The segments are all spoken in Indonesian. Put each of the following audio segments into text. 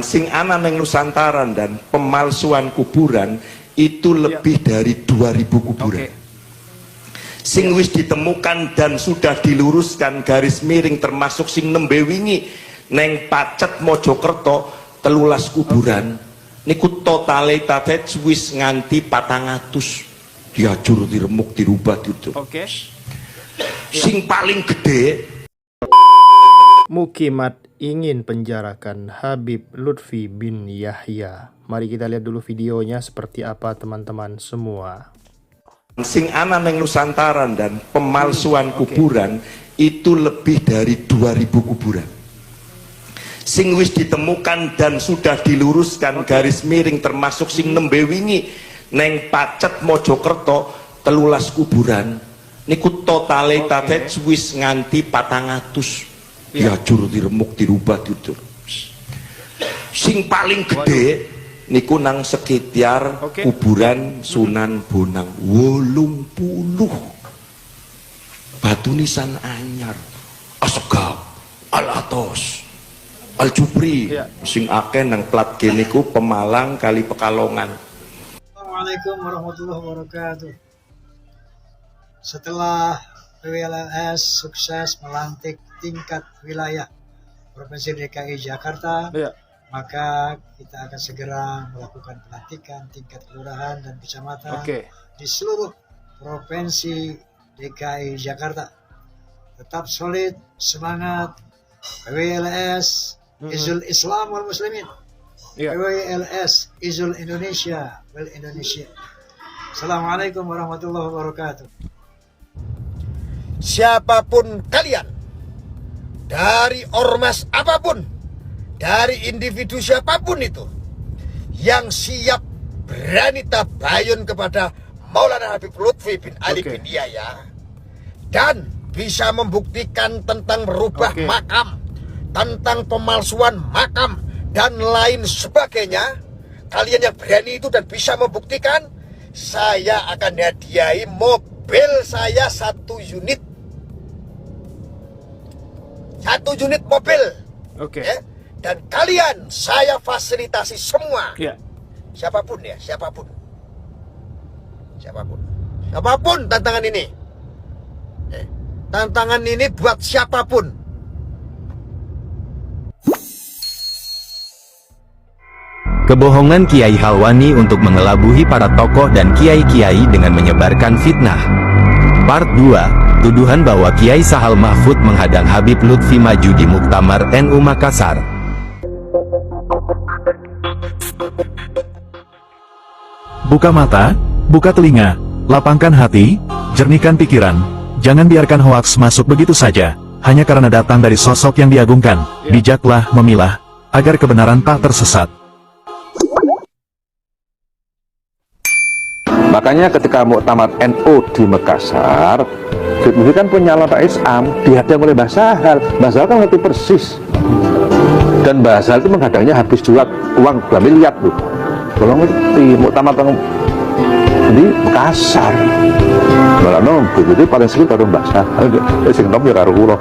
Sing ana neng Nusantara dan pemalsuan kuburan itu lebih dari 2000 kuburan. Sing wis ditemukan dan sudah diluruskan garis miring termasuk sing nembe wingi neng Pacet Mojokerto 13 kuburan. Niku totale wis nganti 400 diajur, diremuk, dirubah gitu. Sing paling gede Mukimat ingin penjarakan Habib Lutfi bin Yahya. Mari kita lihat dulu videonya seperti apa teman-teman semua. Sing ana neng Nusantara dan pemalsuan kuburan itu lebih dari 2000 kuburan. Sing wis ditemukan dan sudah diluruskan garis miring termasuk sing nembe wingi neng Pacet Mojokerto 13 kuburan. Niku totale wis nganti 400 diajur, diremuk, dirubah gitu. Sing paling gede niku nang sekitar kuburan Sunan Bonang 80 batu nisan anyar, Asegaf, Al-Atos, Al-Jupri, sing akeh nang plat G niku Pemalang kali Pekalongan. Assalamualaikum warahmatullahi wabarakatuh. Setelah PWLS sukses melantik tingkat wilayah Provinsi DKI Jakarta, maka kita akan segera melakukan pelantikan tingkat kelurahan dan kecamatan di seluruh Provinsi DKI Jakarta. Tetap solid, semangat, PWLS, Izul Islam wal Muslimin, PWLS, Izul Indonesia wal Indonesia. Assalamualaikum warahmatullahi wabarakatuh. Siapapun kalian, dari ormas apapun, dari individu siapapun itu yang siap berani tabayun kepada Maulana Habib Lutfi bin Ali bin Yahya dan bisa membuktikan tentang merubah makam, tentang pemalsuan makam dan lain sebagainya, kalian yang berani itu dan bisa membuktikan, saya akan hadiahi mobil saya 1 unit. 1 unit mobil, ya? Dan kalian saya fasilitasi semua, siapapun ya, siapapun tantangan ini, tantangan ini buat siapapun. Kebohongan Kiai Halwani untuk mengelabui para tokoh dan kiai-kiai dengan menyebarkan fitnah. Part 2. Tuduhan bahwa Kiai Sahal Mahfud menghadang Habib Lutfi maju di Muktamar NU Makassar. Buka mata, buka telinga, lapangkan hati, jernihkan pikiran. Jangan biarkan hoaks masuk begitu saja, hanya karena datang dari sosok yang diagungkan. Bijaklah memilah, agar kebenaran tak tersesat. Makanya ketika muktamar NU di Makassar, Habib Lutfi kan punya calon rais am, dihadang oleh Mbah Sahal. Mbah Sahal kan ngerti persis. Dan Mbah Sahal itu menghadangnya habis jual uang 2 miliar loh. Kalau ngerti muktamar di Makassar. Malah nom, begitu paling sering karo Mbah Sahal. Sing nom ya karo kula.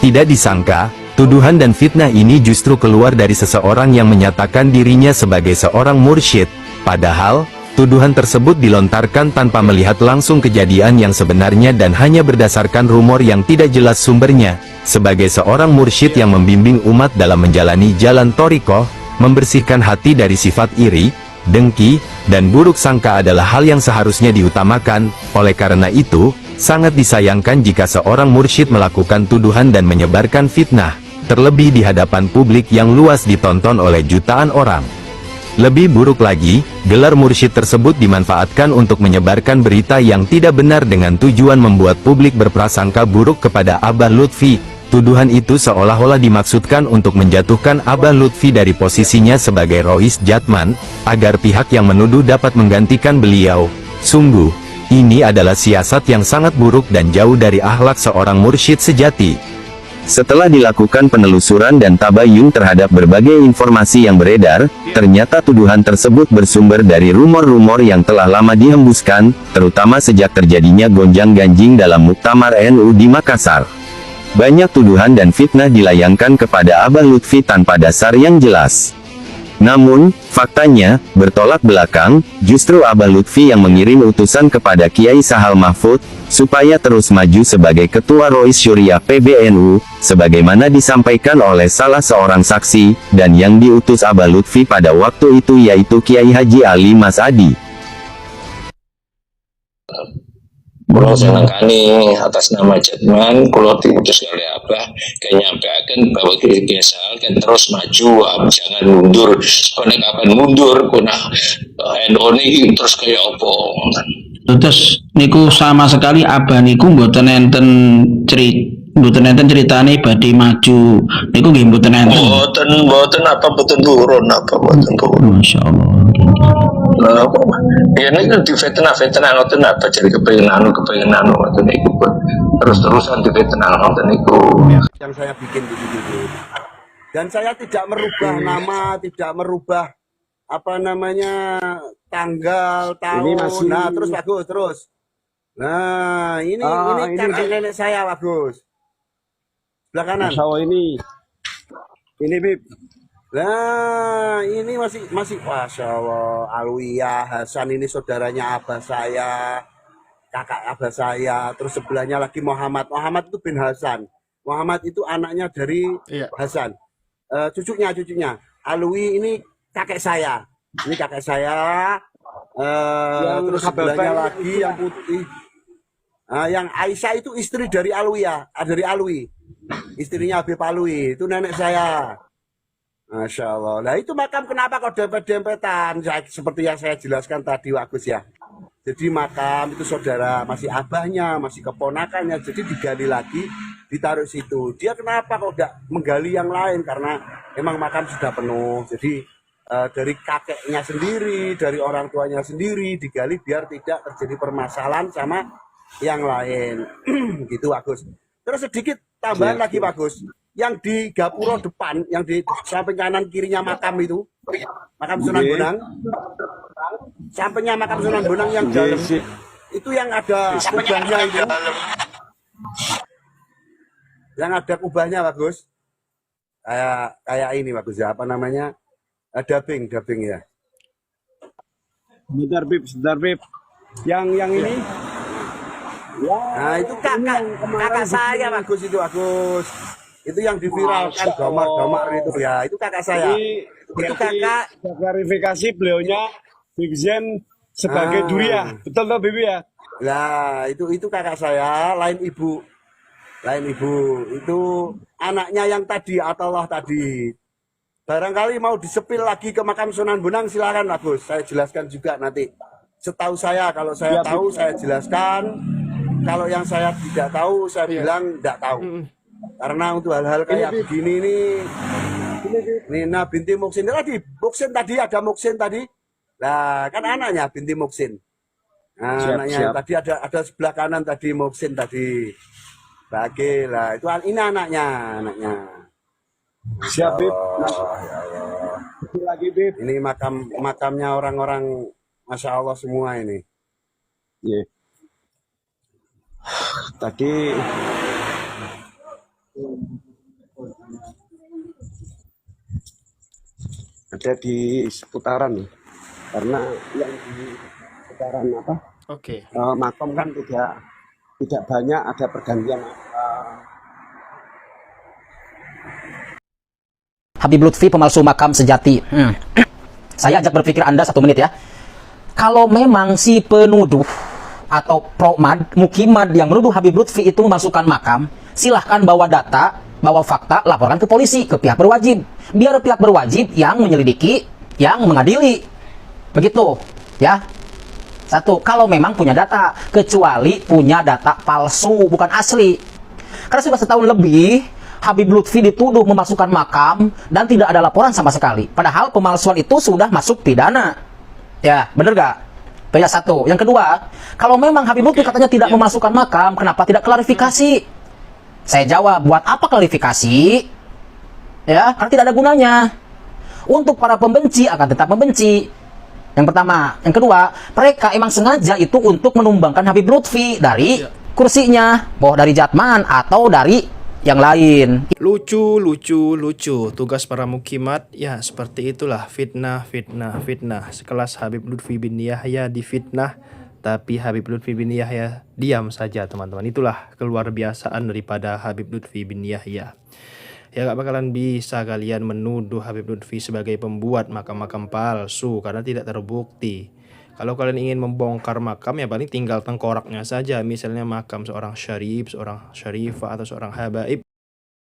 Tidak disangka, tuduhan dan fitnah ini justru keluar dari seseorang yang menyatakan dirinya sebagai seorang mursyid. Padahal, tuduhan tersebut dilontarkan tanpa melihat langsung kejadian yang sebenarnya dan hanya berdasarkan rumor yang tidak jelas sumbernya. Sebagai seorang mursyid yang membimbing umat dalam menjalani jalan thariqah, membersihkan hati dari sifat iri, dengki, dan buruk sangka adalah hal yang seharusnya diutamakan. Oleh karena itu, sangat disayangkan jika seorang mursyid melakukan tuduhan dan menyebarkan fitnah, terlebih di hadapan publik yang luas ditonton oleh jutaan orang. Lebih buruk lagi, gelar mursyid tersebut dimanfaatkan untuk menyebarkan berita yang tidak benar dengan tujuan membuat publik berprasangka buruk kepada Abah Lutfi. Tuduhan itu seolah-olah dimaksudkan untuk menjatuhkan Abah Lutfi dari posisinya sebagai Rois Jatman, agar pihak yang menuduh dapat menggantikan beliau. Sungguh, ini adalah siasat yang sangat buruk dan jauh dari akhlak seorang mursyid sejati. Setelah dilakukan penelusuran dan tabayun terhadap berbagai informasi yang beredar, ternyata tuduhan tersebut bersumber dari rumor-rumor yang telah lama dihembuskan, terutama sejak terjadinya gonjang-ganjing dalam Muktamar NU di Makassar. Banyak tuduhan dan fitnah dilayangkan kepada Abah Lutfi tanpa dasar yang jelas. Namun, faktanya, bertolak belakang, justru Abah Lutfi yang mengirim utusan kepada Kiai Sahal Mahfud, supaya terus maju sebagai Ketua Rois Syuriah PBNU, sebagaimana disampaikan oleh salah seorang saksi, dan yang diutus Abah Lutfi pada waktu itu yaitu Kiai Haji Ali Mas Adi. Kulo senengkani atas nama Jatman, kulo diutus oleh Abah kenyampaikan bahwa biasa kan terus maju, jangan mundur. Konek kapan mundur, kena NU ini terus kayak opo. Terus niku sama sekali Abah niku mboten enten ceritane badhe maju. Niku nggih mboten enten. Mboten apa mboten turun apa mboten turun. Masyaallah. Nah, ya ini kan di fitnah ngoten apa jadi kepengen anu ngoten niku. Terus-terusan di fitnah ngoten niku. Yang saya bikin di situ. Dan saya tidak merubah nama, tidak merubah apa namanya tanggal, tahun. Nah, terus bagus terus. Nah, ini kakek nenek saya bagus. Sebelah kanan. Ini Bib. Nah, ini masih Masya Allah, Alwiyah Hasan ini saudaranya abah saya, kakak abah saya. Terus sebelahnya lagi Muhammad itu bin Hasan. Muhammad itu anaknya dari Hasan. Cucunya. Alwi ini kakek saya. Ini kakek saya. Terus sebelahnya lagi yang putih. Yang Aisyah itu istri dari Alwiyah, dari Alwi. Istrinya Habib Alwi, itu nenek saya. Masya Allah. Nah itu makam kenapa kok dempet-dempetan? Seperti yang saya jelaskan tadi Wak Gus ya. Jadi makam itu saudara, masih abahnya, masih keponakannya. Jadi digali lagi, ditaruh situ. Dia kenapa kok tidak menggali yang lain? Karena memang makam sudah penuh. Jadi dari kakeknya sendiri, dari orang tuanya sendiri digali biar tidak terjadi permasalahan sama yang lain. Gitu Wak Gus. Terus sedikit tambahan lagi Pak Gus. Yang di gapura depan, yang di samping kanan kirinya makam itu, makam Sunan Bonang, sampingnya makam Sunan Bonang yang dalam, itu yang ada kubahnya itu, yang ada kubahnya Pak Gus, kayak ini Pak Gus ya, apa namanya, dubbing ya. Sebentar Bib, yang ini, nah itu kakak saya Pak Gus itu Agus. Itu yang diviralkan gambar itu ya, itu kakak saya. Itu kakak. Klarifikasi beliaunya Bibzen sebagai Duriah, betul toh Bibi ya? Nah itu kakak saya, lain ibu itu anaknya yang tadi Atullah tadi. Barangkali mau disepil lagi ke makam Sunan Bonang silakan Agus, saya jelaskan juga nanti. Setahu saya, kalau saya tahu saya jelaskan. Kalau yang saya tidak tahu saya bilang tidak tahu. Karena untuk hal-hal kayak begini nih, Nina binti Muksin tadi, ada Muksin tadi, lah kan anaknya binti Muksin, anaknya tadi ada sebelah kanan tadi Muksin tadi, bagi lah itu ini anaknya. Siap Bib. Lagi Bib. Ini makamnya orang-orang, Masya Allah semua ini. Tadi ada di seputaran karena yang di seputaran makam kan tidak banyak, ada pergantian Habib Lutfi pemalsu makam sejati. Saya ajak berpikir Anda 1 menit ya. Kalau memang si penuduh atau promad mukimad yang menuduh Habib Lutfi itu memasukkan makam, silahkan bawa data, bawa fakta, laporkan ke polisi, ke pihak berwajib. Biar pihak berwajib yang menyelidiki, yang mengadili. Begitu, ya. 1, kalau memang punya data, kecuali punya data palsu, bukan asli. Karena sudah setahun lebih, Habib Lutfi dituduh memasukkan makam dan tidak ada laporan sama sekali. Padahal pemalsuan itu sudah masuk pidana. Ya, bener gak? Itu ya 1. Yang kedua, kalau memang Habib Lutfi katanya tidak memasukkan makam, kenapa tidak klarifikasi? Saya jawab, buat apa klarifikasi? Ya, karena tidak ada gunanya. Untuk para pembenci akan tetap membenci. Yang pertama. Yang kedua, mereka emang sengaja itu untuk menumbangkan Habib Lutfi dari kursinya, mau dari Jatman atau dari yang lain. Lucu. Tugas para mukimat ya seperti itulah, fitnah. Sekelas Habib Lutfi bin Yahya difitnah, tapi Habib Lutfi bin Yahya diam saja, teman-teman. Itulah keluar biasaan daripada Habib Lutfi bin Yahya. Ya gak bakalan bisa kalian menuduh Habib Lutfi sebagai pembuat makam-makam palsu karena tidak terbukti. Kalau kalian ingin membongkar makam ya paling tinggal tengkoraknya saja, misalnya makam seorang syarif, seorang syarifah atau seorang habaib.